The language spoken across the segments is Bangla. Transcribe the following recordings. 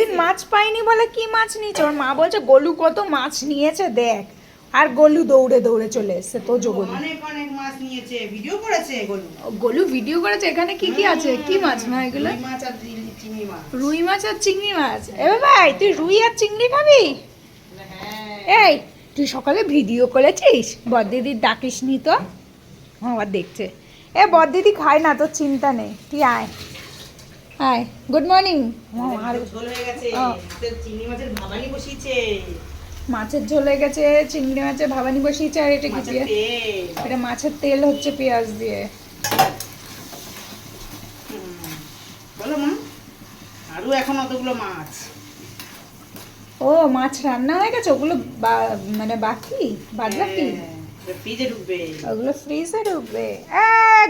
সেদিন মাছ পাইনি বলে কি মাছ নিয়েছে, ওর মা বলছে গোলু কত মাছ নিয়েছে দেখ, আর গোলু দৌড়ে দৌড়ে চলে এসছে তো গোলু অনেক অনেক মাছ নিয়েছে, ভিডিও করেছে গোলু। গোলু ভিডিও করেছে। এখানে কি কি আছে, কি মাছ মা এগুলো? রুই মাছ আর চিংড়ি মাছ। রুই মাছ আর চিংড়ি মাছ। এ ভাই তুই রুই আর চিংড়ি খাবি? হ্যাঁ। এই তুই সকালে ভিডিও করেছিস, বড়দিদির ডাকিস নি তো? আবার দেখছে। এ বড়দিদি খায় না, তোর চিন্তা নেই, তুই আয় আয়। Good morning. আর ঝোল হয়ে গেছে, চিংড়ি মাছের ভাবানি বসিয়েছে। মাছের ঝোল হয়ে গেছে, চিংড়ি মাছের ভাবানি বসিয়েছে। আর এটা কি মাছের দিয়ে? তেল। এটা মাছের তেল হচ্ছে পেঁয়াজ দিয়ে। বলো মা, আরো এখন অতগুলো মাছ। ও মাছ রান্না হয়ে গেছে, ওগুলো মানে বাকি বাদ বাকি ফ্রিজে ঢুকবে। ওগুলো ফ্রিজে ঢুকবে।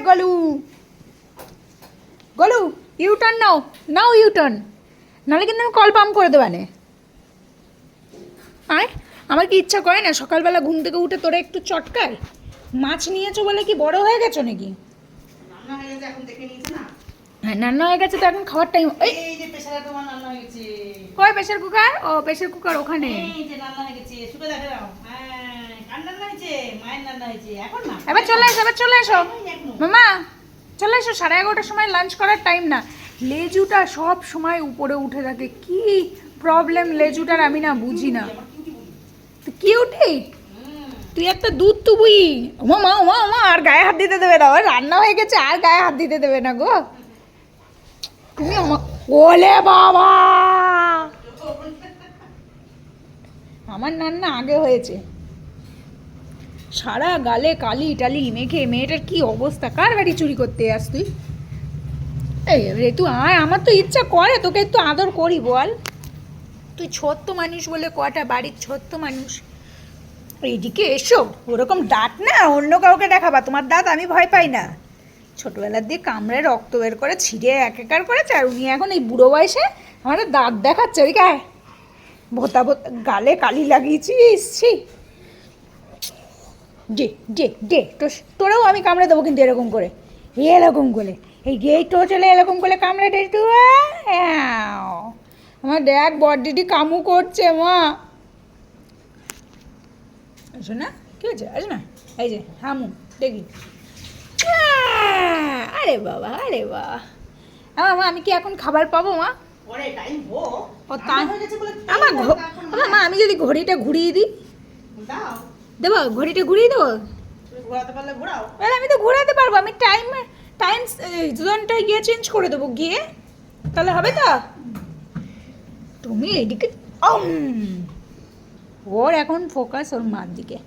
গলু গলু ইউটার্ন নাও, নাও ইউটার্ন, নাহলে কিন্তু আমি কল পাম্প করে দেবানে। আয়, আমার কি ইচ্ছা করে না সকালবেলা ঘুম থেকে উঠে তোরা একটু চটকায়? মাছ নিয়েছো বলে কি বড় হয়ে গেছো নাকি? রান্না হয়ে গেছে, এখন দেখে নিয়েছে না। হ্যাঁ রান্না হয়ে গেছে তো এখন খাওয়ার টাইম। এই যে প্রেসারে তোমার রান্না হয়ে গেছে। কয় প্রেশার কুকার? ও প্রেশার কুকার ওখানে। এই যে রান্না হয়ে গেছে, শুকে দেখে দাও। হ্যাঁ, কার রান্না হয়েছে? মায়ের রান্না হয়েছে। এখন না, এবার চলে এসো, এবার চলে এসো এখনো। মামা, চলে এসো। 11:30টার সময় লাঞ্চ করার টাইম না। লেজুটা সব সময় উপরে উঠে থাকে, কি প্রবলেম লেজুটার আমি না বুঝি না। কিউটি তুই একটা দুধ তুবুই। মামা মা মা আর গায়ে হাত দিতে দেবে না, রান্না হয়ে গেছে আর গায়ে হাত দিতে দেবে না গো তুমি। ওলে বাবা, আমার রান্না আগে হয়েছে। সারা গালে কালি টালি মেখে মেয়েটার কি অবস্থা। কার গাড়ি চুরি করতে আস তুই? এই রে তুই আয়, আমার তো ইচ্ছা করে তোকে একটু আদর করি বল। তুই ছোট্ট মানুষ বলে কটা বাড়ির ছোট্ট মানুষ। এইদিকে এসো, ওরকম দাঁত না অন্য কাউকে দেখাবা, তোমার দাঁত আমি ভয় পাই না। ছোটবেলার দিয়ে কামড়ে রক্ত বের করে ছিঁড়ে একাকার করেছে, আর উনি এখন এই বুড়ো বয়সে আমাদের দাঁত দেখাচ্ছে। ওই গায়ে ভোতা ভোতা গালে কালি লাগিয়েছিস, ছি। ডে ডে ডে তোরাও আমি কামড়ে দেবো কিন্তু এরকম করে, এরকম করে এই গেট তো চলে এরকম করে কামড়ে একটু। আমার দেখ বড়দিদি কামু করছে মা। আসো না, কি হয়েছে? আসো না, এই যে হামু দেখি। আরে বাবা, আরে বাবা। মা আমি কি এখন খাবার পাবো মা? পরে টাইম হো। ও তা হয়ে গেছে বলে আমার মা আমি যদি ঘড়িটা ঘুরিয়ে দিই? দাও। দেবো ঘড়িটা ঘুরিয়ে দেবো? তুমি ঘোরাতে পারলে ঘোরাও। আমি তো ঘোরাতে পারবো, আমি টাইম টাইম জোনটা গিয়ে চেঞ্জ করে দেবো গিয়ে, তাহলে হবে তো? তুমি এইদিকে ওর এখন ফোকাস ওর মার দিকে।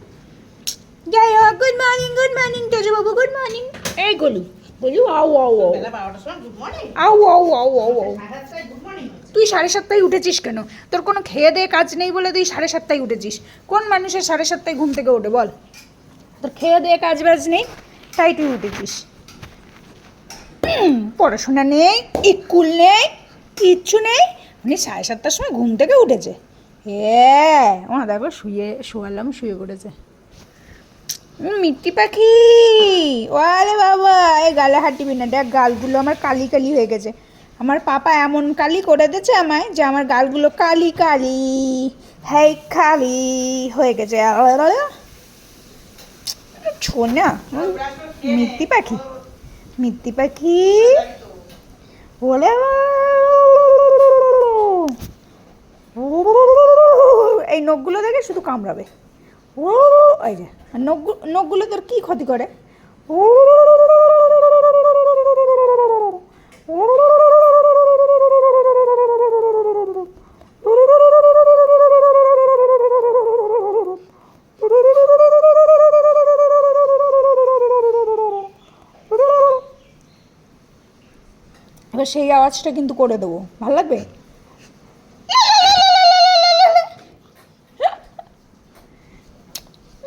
যাই হোক, গুড মর্নিং তেজু বাবু, গুড মর্নিং। এই গলু গলু আউ আউ আউ বেলা 12টার সময় গুড মর্নিং। আউ আউ আউ আউ আউ। 7:30টায় গুড মর্নিং। তুই 7:30টায় উঠেছিস কেন? তোর কোনো খেয়ে দেয়ে কাজ নেই বলে তুই 7:30টায় উঠেছিস? কোন মানুষের 7:30টায় ঘুম থেকে ওঠে বল? তোর খেয়ে দেয়ে কাজ বাজ নেই তাই তুই উঠেছিস। পড়াশোনা নেই, স্কুল নেই, কিচ্ছু নেই, মানে 7:30টার সময় ঘুম থেকে উঠেছে। হ্যাঁ আমার দেখো শোয়ালাম, শুয়ে পড়েছে। মিট্টি পাখি, ওয়ালে বাবা এই গালে হাঁটিবি না, দেখ গালগুলো আমার কালি কালি হয়ে গেছে। আমার পাপা এমন কালি করে দিয়েছে আমায় যে আমার গালগুলো কালি কালি হ্যাঁ খালি হয়ে গেছে। ছোনা মিট্টি পাখি, মিট্টি পাখি বলে এই নখগুলো দেখে শুধু কামড়াবে। ও এই যে নখগুলো তোর কি ক্ষতি করে? এবার সেই আওয়াজটা কিন্তু করে দেবো, ভালো লাগবে?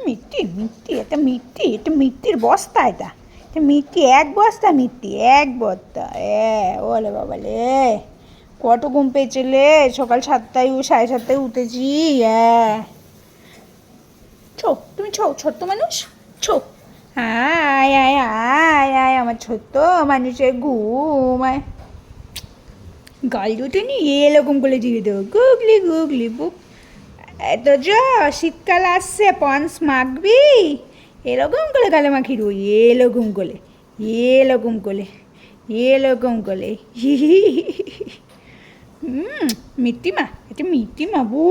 মিট্টি মিট্টি এটা মিট্টি, এটা মিট্টির বস্তা, এটা মিট্টি এক বস্তা, মিট্টি এক বস্তা। ওলে বাবা লে কত ঘুম পেয়েছে লে, সকাল 7টায় 7:30টায় উঠেছি। তুমি ছোট্ট মানুষ আয় আয় আয় আয় আমার ছোট্ট মানুষের ঘুম আয়। গাল দুটো নিয়ে এরকম করে দিয়ে দেবো, গুগলি গুগলি বুক। এত যা শীতকাল আসছে, পন্স মাখবি, এরকম করে গালে মাখি দেবো, এরকম করে, এরকম করে, এরকম করে। মিট্টিমা, এটা মিট্টিমা, বু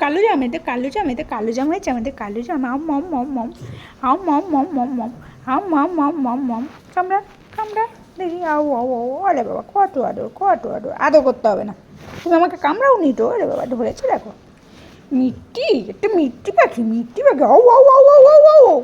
কালো জাম, এটা কালো জাম, এটা কালো জাম হয়েছে, আমাদের কালো জাম। আম মম মম মম, আম মম মম মম মম, আম মম মম মম মম। কামড়া কামড়া দেখি, আও আও আও, আরে বাবা কত আদর, কত আদর, আদর করতে হবে না, তুমি আমাকে কামড়াও নি তো, আরে বাবা ধরেছে দেখো। মিট্টি, একটা মিট্টি পাখি, মিট্টি পাখি, আও আও আও আও আও আও।